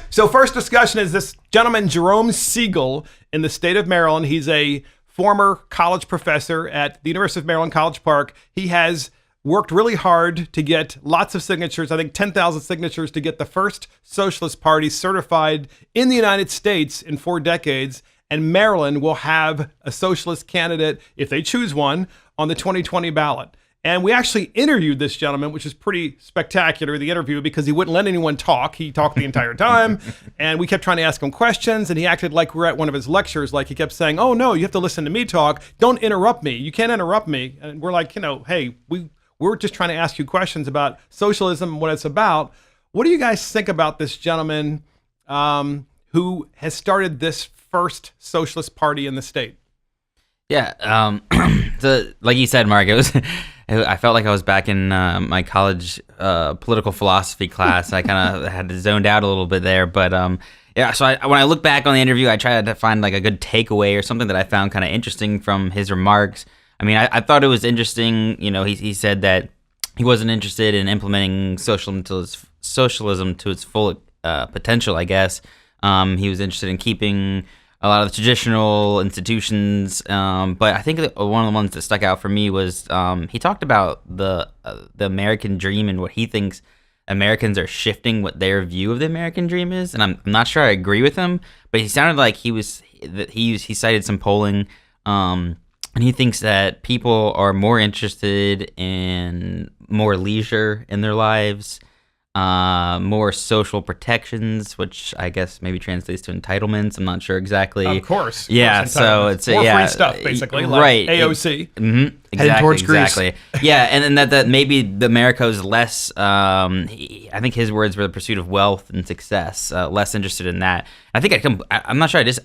So first discussion is this gentleman, Jerome Segal, in the state of Maryland. He's a former college professor at the University of Maryland, College Park. He has worked really hard to get lots of signatures, I think 10,000 signatures, to get the first Socialist Party certified in the United States in 4 decades. And Maryland will have a socialist candidate, if they choose one, on the 2020 ballot. And we actually interviewed this gentleman, which is pretty spectacular, the interview, because he wouldn't let anyone talk. He talked the entire time. And we kept trying to ask him questions. And he acted like we were at one of his lectures. Like he kept saying, oh, no, you have to listen to me talk. Don't interrupt me. You can't interrupt me. And we're like, hey, we're just trying to ask you questions about socialism and what it's about. What do you guys think about this gentleman who has started this first socialist party in the state? Yeah, so like you said, Mark, I felt like I was back in my college political philosophy class. I kind of had zoned out a little bit there, but yeah. So when I look back on the interview, I tried to find like a good takeaway or something that I found kind of interesting from his remarks. I mean, I thought it was interesting. He said that he wasn't interested in implementing socialism to its full potential, I guess. He was interested in keeping a lot of the traditional institutions, but I think that one of the ones that stuck out for me was he talked about the American dream and what he thinks Americans are shifting what their view of the American dream is. And I'm not sure I agree with him, but he sounded like he cited some polling, and he thinks that people are more interested in more leisure in their lives, more social protections, which I guess maybe translates to entitlements. I'm not sure exactly. Of course. Yeah, so it's more free stuff, basically, like right. AOC. Exactly, heading towards exactly. Yeah, and then that maybe the America's less, I think his words were the pursuit of wealth and success, less interested in that. I think I'm not sure I just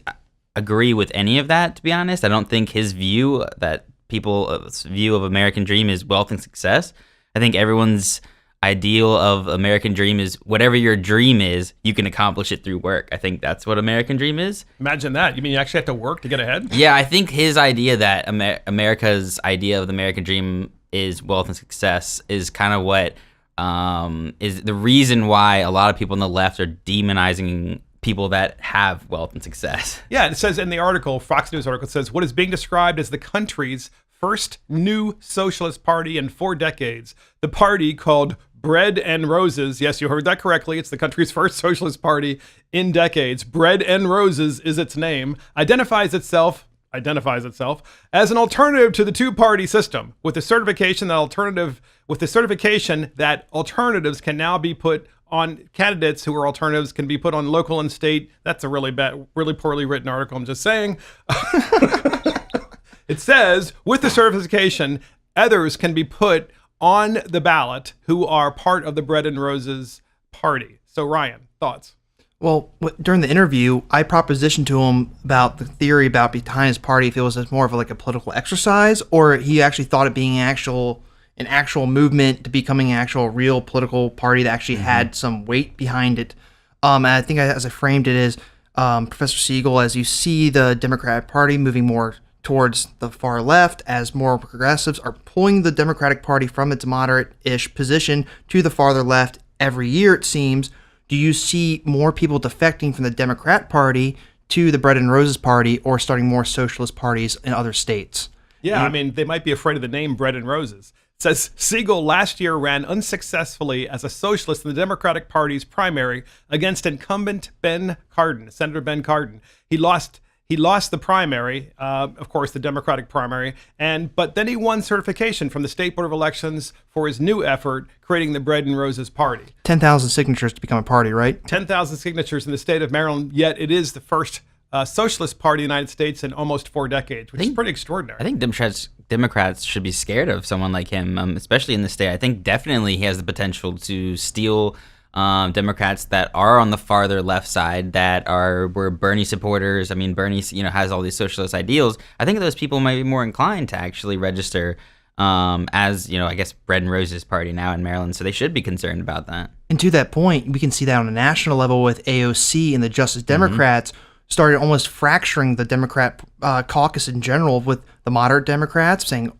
agree with any of that, to be honest. I don't think his view, that people's view of American dream is wealth and success. I think everyone's ideal of American dream is whatever your dream is, you can accomplish it through work. I think that's what American dream is. Imagine that. You mean you actually have to work to get ahead? Yeah, I think his idea that America's idea of the American dream is wealth and success is kind of what is the reason why a lot of people on the left are demonizing people that have wealth and success. Yeah, it says in the article, Fox News article, it says, what is being described as the country's first new socialist party in 4 decades. The party, called Bread and Roses, yes, you heard that correctly, it's the country's first socialist party in decades. Bread and Roses is its name, identifies itself as an alternative to the two-party system, with the certification that alternatives can now be put on candidates who are alternatives can be put on local and state. That's a really poorly written article, I'm just saying. It says, with the certification, others can be put on the ballot who are part of the Bread and Roses party. So, Ryan, thoughts? Well, during the interview, I propositioned to him about the theory about behind his party, if it was more of like a political exercise, or he actually thought it being an actual movement to becoming an actual real political party that actually had some weight behind it. And I think as I framed it is, Professor Segal, as you see the Democratic Party moving more towards the far left, as more progressives are pulling the Democratic Party from its moderate-ish position to the farther left every year, it seems. Do you see more people defecting from the Democrat Party to the Bread and Roses Party, or starting more socialist parties in other states? Yeah, I mean, they might be afraid of the name Bread and Roses. It says Segal last year ran unsuccessfully as a socialist in the Democratic Party's primary against incumbent Senator Ben Cardin. He lost the primary, of course, the Democratic primary, but then he won certification from the State Board of Elections for his new effort, creating the Bread and Roses Party. 10,000 signatures to become a party, right? 10,000 signatures in the state of Maryland, yet it is the first socialist party in the United States in almost 4 decades, which is pretty extraordinary. I think Democrats should be scared of someone like him, especially in the state. I think definitely he has the potential to steal Democrats that are on the farther left side, were Bernie supporters. I mean, Bernie, has all these socialist ideals. I think those people might be more inclined to actually register as, I guess, Bread and Roses Party now in Maryland. So they should be concerned about that. And to that point, we can see that on a national level with AOC and the Justice Democrats started almost fracturing the Democrat caucus in general, with the moderate Democrats saying,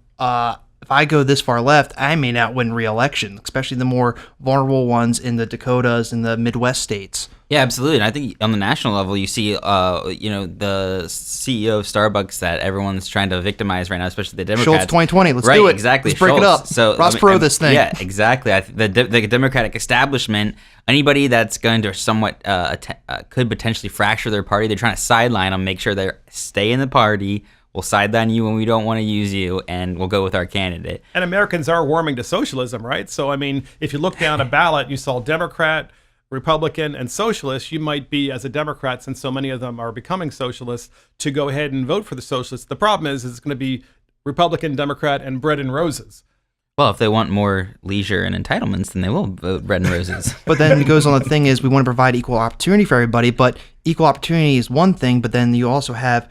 if I go this far left, I may not win re-election, especially the more vulnerable ones in the Dakotas and the Midwest states. Yeah, absolutely. And I think on the national level, you see, the CEO of Starbucks that everyone's trying to victimize right now, especially the Democrats. Schultz 2020. Let's right, do it. Exactly. Let's break Schultz. it up. So Ross Perot this thing. Yeah, exactly. The Democratic establishment, anybody that's going to somewhat could potentially fracture their party, they're trying to sideline them, make sure they stay in the party. We'll sideline you when we don't want to use you, and we'll go with our candidate. And Americans are warming to socialism, right? So, I mean, if you look down a ballot, you saw Democrat, Republican, and Socialist, you might be, as a Democrat, since so many of them are becoming socialists, to go ahead and vote for the socialists. The problem is it's going to be Republican, Democrat, and bread and roses. Well, if they want more leisure and entitlements, then they will vote bread and roses. But then it goes on, the thing is we want to provide equal opportunity for everybody, but equal opportunity is one thing, but then you also have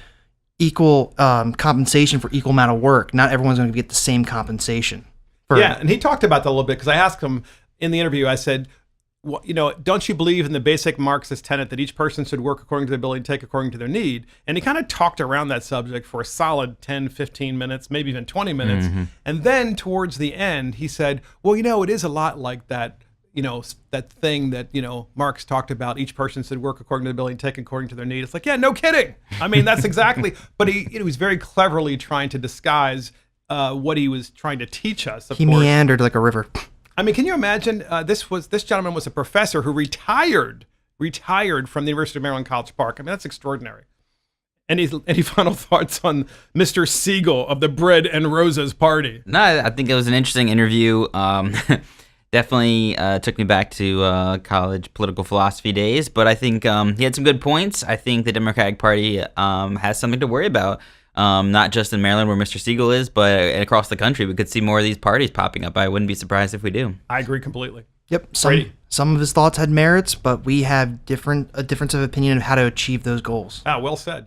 equal compensation for equal amount of work. Not everyone's going to get the same compensation. Yeah, and he talked about that a little bit because I asked him in the interview, I said, well, don't you believe in the basic Marxist tenet that each person should work according to their ability and take according to their need? And he kind of talked around that subject for a solid 10, 15 minutes, maybe even 20 minutes. Mm-hmm. And then towards the end, he said, well, it is a lot like that, that thing that, Marx talked about, each person should work according to their ability and take according to their need. It's like, yeah, no kidding. I mean, that's exactly, but he was very cleverly trying to disguise what he was trying to teach us. He meandered like a river. I mean, can you imagine? This gentleman was a professor who retired from the University of Maryland College Park. I mean, that's extraordinary. Any final thoughts on Mr. Segal of the Bread and Roses Party? No, I think it was an interesting interview. Definitely took me back to college political philosophy days, but I think he had some good points. I think the Democratic Party has something to worry about. Not just in Maryland where Mr. Segal is, but across the country. We could see more of these parties popping up. I wouldn't be surprised if we do. I agree completely. Yep. Some of his thoughts had merits, but we have a difference of opinion of how to achieve those goals. Ah, well said.